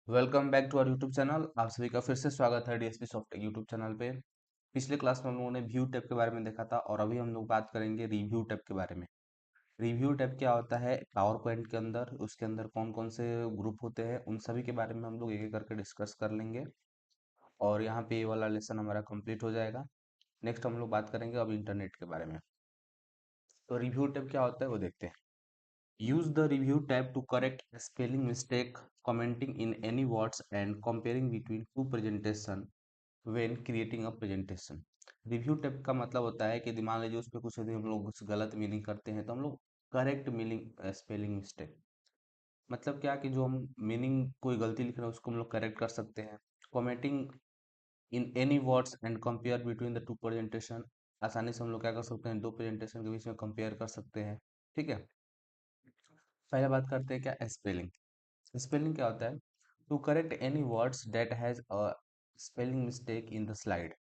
Welcome back to our YouTube channel. आप सभी का फिर से स्वागत है डीएसपी सॉफ्टटेक यूट्यूब चैनल पे। पिछले क्लास में हम लोगों ने व्यू टैब के बारे में देखा था और अभी हम लोग बात करेंगे रिव्यू टैब के बारे में। रिव्यू टैब क्या होता है पावर पॉइंट के अंदर, उसके अंदर कौन कौन से ग्रुप होते हैं, उन सभी के बारे में हम लोग एक एक करके डिस्कस कर लेंगे। और यहाँ पे ये वाला लेसन हमारा कंप्लीट हो जाएगा। नेक्स्ट हम लोग बात करेंगे अब इंटरनेट के बारे में। तो रिव्यू टैब क्या होता है वो देखते हैं। Use the review tab to correct spelling mistake, commenting in any words and comparing between two presentation when creating a presentation। Review tape का मतलब होता है कि मान लीजिए उस पर कुछ यदि हम लोग कुछ गलत मीनिंग करते हैं तो हम लोग करेक्ट मीनिंग स्पेलिंग मिस्टेक, मतलब क्या कि जो हम मीनिंग कोई गलती लिख रहे हैं उसको हम लोग करेक्ट कर सकते हैं। Commenting in any words and compare between the two presentation, आसानी से हम लोग क्या कर सकते हैं, दो प्रेजेंटेशन के बीच में कंपेयर कर सकते हैं। ठीक है, पहले बात करते हैं क्या स्पेलिंग। स्पेलिंग क्या होता है, to correct any words that has a spelling mistake in the slide.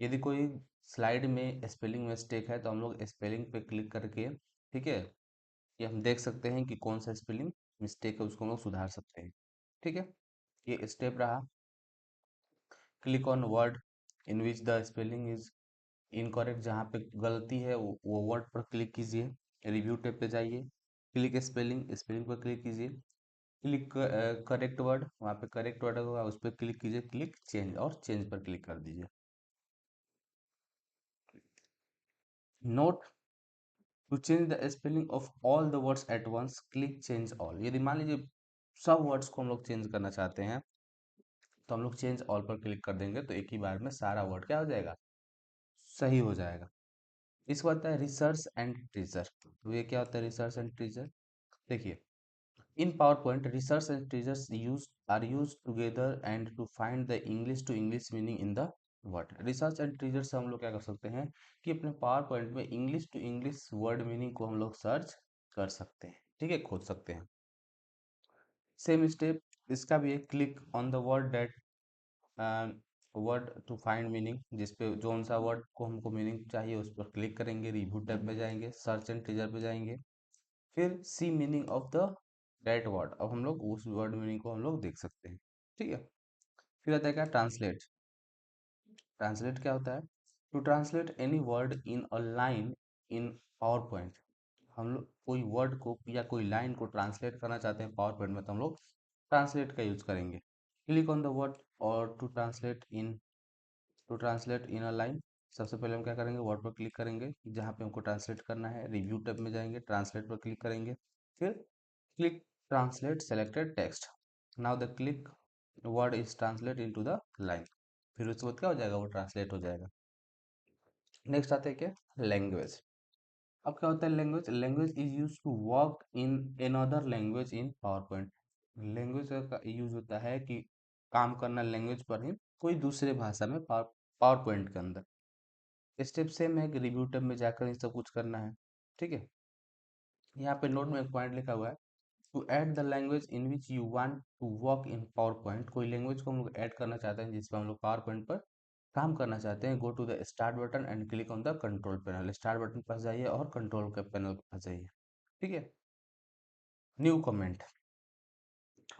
यदि कोई स्लाइड में स्पेलिंग मिस्टेक है तो हम लोग स्पेलिंग पे क्लिक करके, ठीक है, ये हम देख सकते हैं कि कौन सा स्पेलिंग मिस्टेक है, उसको हम लोग सुधार सकते हैं। ठीक है, ये स्टेप रहा। Click on word in which the spelling is incorrect, जहाँ पे गलती है वो वर्ड पर क्लिक कीजिए। रिव्यू टैब पे जाइए, क्लिक स्पेलिंग, स्पेलिंग पर क्लिक कीजिए। क्लिक करेक्ट वर्ड, वहाँ पे करेक्ट वर्ड होगा उस पर क्लिक कीजिए, क्लिक चेंज और चेंज पर क्लिक कर दीजिए। Note, to change the spelling of all the words at once click change all. यदि मान लीजिए सब वर्ड्स को हम लोग चेंज करना चाहते हैं तो हम लोग चेंज ऑल पर क्लिक कर देंगे तो एक ही बार में सारा वर्ड क्या हो जाएगा, सही हो जाएगा। इसको होता है रिसर्च एंड ट्रीजर। तो ये क्या होता है रिसर्च एंड ट्रीजर, देखिए। In PowerPoint, research and treasures are used together and to find the English to English meaning in the word। Research and thesaurus से हम लोग क्या कर सकते हैं कि अपने पावर पॉइंट में English to English word meaning को हम लोग सर्च कर सकते हैं, ठीक है, खोज सकते हैं। सेम स्टेप इसका भी है, click on the word that word to find meaning, जिस पे जो सा वर्ड को हमको मीनिंग चाहिए उस पर क्लिक करेंगे, रिव्यू टैब में जाएंगे, सर्च एंड ट्रीजर पे जाएंगे, फिर see meaning of the that word. अब हम लोग उस वर्ड मीनिंग को हम लोग देख सकते हैं। ठीक है, फिर आता है क्या ट्रांसलेट। ट्रांसलेट क्या होता है, to translate any word in a line in power point. हम लोग कोई वर्ड को या कोई लाइन को ट्रांसलेट करना चाहते हैं पावर पॉइंट में तो हम लोग ट्रांसलेट का यूज करेंगे। क्लिक ऑन द वर्ड और to translate in a line. सबसे पहले हम क्या करेंगे, वर्ड पर क्लिक करेंगे जहाँ पे हमको ट्रांसलेट करना है, रिव्यू टैब में जाएंगे, ट्रांसलेट पर क्लिक करेंगे, फिर click translate selected text. Now the click word is translate into the line. फिर उसके बाद क्या हो जाएगा, वो ट्रांसलेट हो जाएगा। नेक्स्ट आते हैं क्या, लैंग्वेज। अब क्या होता है language, language is use to work in another language in power point. Language का यूज होता है कि काम करना लैंग्वेज पर ही कोई दूसरे भाषा में पावर पॉइंट के अंदर। स्टेप सेम है कि रिव्यू टैब में जाकर ये सब कुछ करना है। ठीक है, यहाँ पे नोट में एक पॉइंट लिखा हुआ है, to add the language in which you want to work in power point. कोई लैंग्वेज को हम लोग ऐड करना चाहते हैं जिसमें हम लोग पावर पॉइंट पर काम करना चाहते हैं, go to the start button and click on the control panel. Start button पर जाइए और कंट्रोल के पैनल पर जाइए। ठीक है, न्यू कमेंट।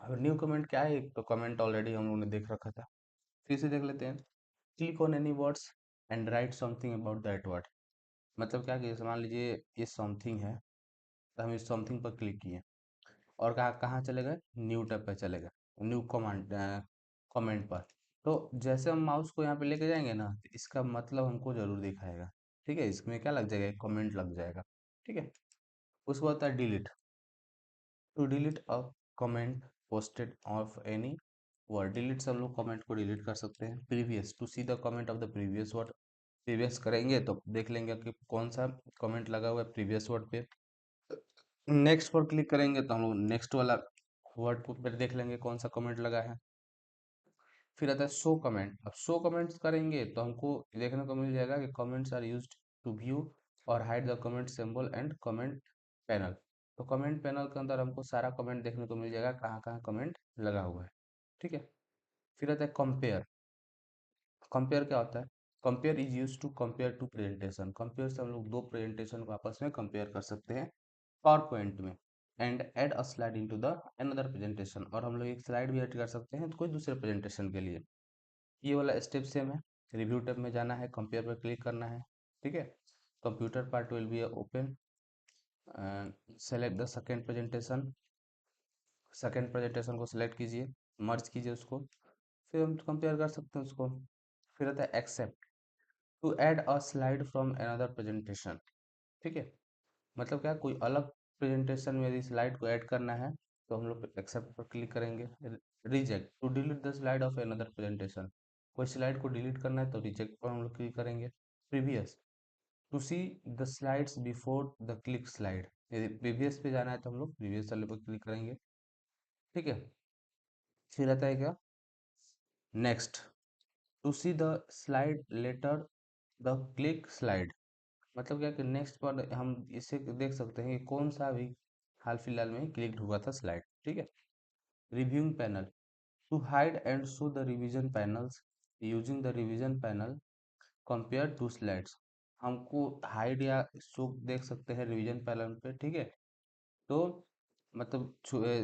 अब न्यू कमेंट क्या है, तो कमेंट ऑलरेडी हम लोगों ने देख रखा था, फिर से देख लेते हैं। Click on any words and right something about that word. मतलब क्या कि मान लीजिए ये समथिंग है तो हम इस समथिंग पर क्लिक किए और कहाँ कहाँ चले गए, न्यू टैब पे चले गए, न्यू कमांड कमेंट पर। तो जैसे हम माउस को यहाँ पे लेके जाएंगे ना तो इसका मतलब हमको जरूर दिखाएगा। ठीक है, इसमें क्या लग जाएगा, एक कमेंट लग जाएगा। ठीक है, उसके बाद होता है delete. To delete a comment posted of any word. Delete से हम लोग कमेंट को डिलीट कर सकते हैं। Previous, to see the comment of the previous word. Previous करेंगे तो देख लेंगे कि कौन सा कमेंट लगा हुआ है प्रीवियस वर्ड पे। नेक्स्ट पर क्लिक करेंगे तो हम लोग नेक्स्ट वाला वर्ड को फिर देख लेंगे कौन सा कमेंट लगा है। फिर आता है शो कमेंट। अब शो कमेंट्स करेंगे तो हमको देखने को मिल जाएगा कि comments are used to view और hide the comment symbol and comment panel. तो कमेंट पैनल के अंदर हमको सारा कमेंट देखने को मिल जाएगा, कहाँ कहाँ कमेंट लगा हुआ है। ठीक है, फिर आता है कंपेयर। कंपेयर क्या होता है, compare is use to compare two presentation. Compare से हम लोग दो प्रेजेंटेशन को आपस में कंपेयर कर सकते हैं पावर पॉइंट में। And add a slide into the another presentation, और हम लोग एक स्लाइड भी ऐड कर सकते हैं तो कोई दूसरे प्रेजेंटेशन के लिए। ये वाला स्टेप सेम है। रिव्यू टैब में जाना है, कंपेयर पर क्लिक करना है, ठीक है। Computer part will be open, select the second presentation को सिलेक्ट कीजिए, मर्ज कीजिए उसको, फिर हम कंपेयर कर सकते हैं उसको। फिर आता है accept to add a slide from another presentation, ठीक है। मतलब क्या, कोई अलग प्रेजेंटेशन में यदि स्लाइड को ऐड करना है तो हम लोग एक्सेप्ट पर क्लिक करेंगे। Reject to delete the slide of another presentation, कोई स्लाइड को डिलीट करना है तो रिजेक्ट पर हम लोग क्लिक करेंगे। Previous to see the slides before the click slide, यदि प्रीवियस पे जाना है तो हम लोग प्रीवियस वाले पर क्लिक करेंगे, ठीक है। फिर आता है क्या, next to see the slide later the click slide, मतलब क्या कि नेक्स्ट पर हम इसे देख सकते हैं कि कौन सा भी हाल फिलहाल में क्लिक हुआ था स्लाइड, ठीक है। Reviewing panel to hide and show the revision panels using the revision panel compare two slides, हमको हाइड या शो देख सकते हैं रिवीजन पैनल पे, ठीक है। तो मतलब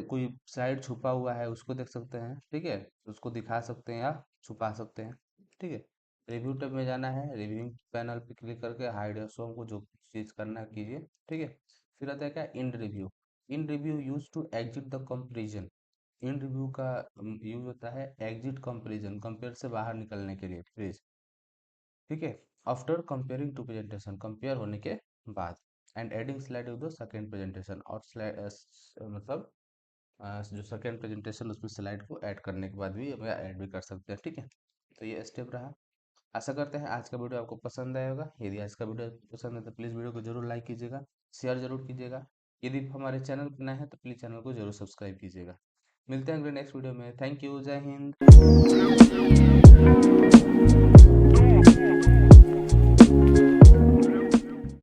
कोई स्लाइड छुपा हुआ है उसको देख सकते हैं, ठीक है, उसको दिखा सकते हैं या छुपा सकते हैं, ठीक है। रिव्यू टैब में जाना है, रिव्यूइंग पैनल पे क्लिक करके हाइड या शो को जो चीज़ करना है कीजिए, ठीक है। फिर आता है क्या, end review. End review use to exit the comparison, end review का यूज होता है एग्जिट कंपेरिजन, कंपेयर से बाहर निकलने के लिए प्लीज, ठीक है। After comparing two presentation, compare होने के बाद, and adding slide to the second presentation, और स्लाइड मतलब जो सेकेंड प्रेजेंटेशन उसमें स्लाइड को ऐड करने के बाद भी हम ऐड भी कर सकते हैं, ठीक है। तो ये स्टेप रहा। आशा करते हैं आज का वीडियो आपको पसंद आया होगा। यदि आज का वीडियो पसंद है तो प्लीज़ वीडियो को जरूर लाइक कीजिएगा, शेयर जरूर कीजिएगा। यदि हमारे चैनल पर नए हैं तो प्लीज़ चैनल को जरूर सब्सक्राइब कीजिएगा। मिलते हैं अगले नेक्स्ट वीडियो में। थैंक यू, जय हिंद।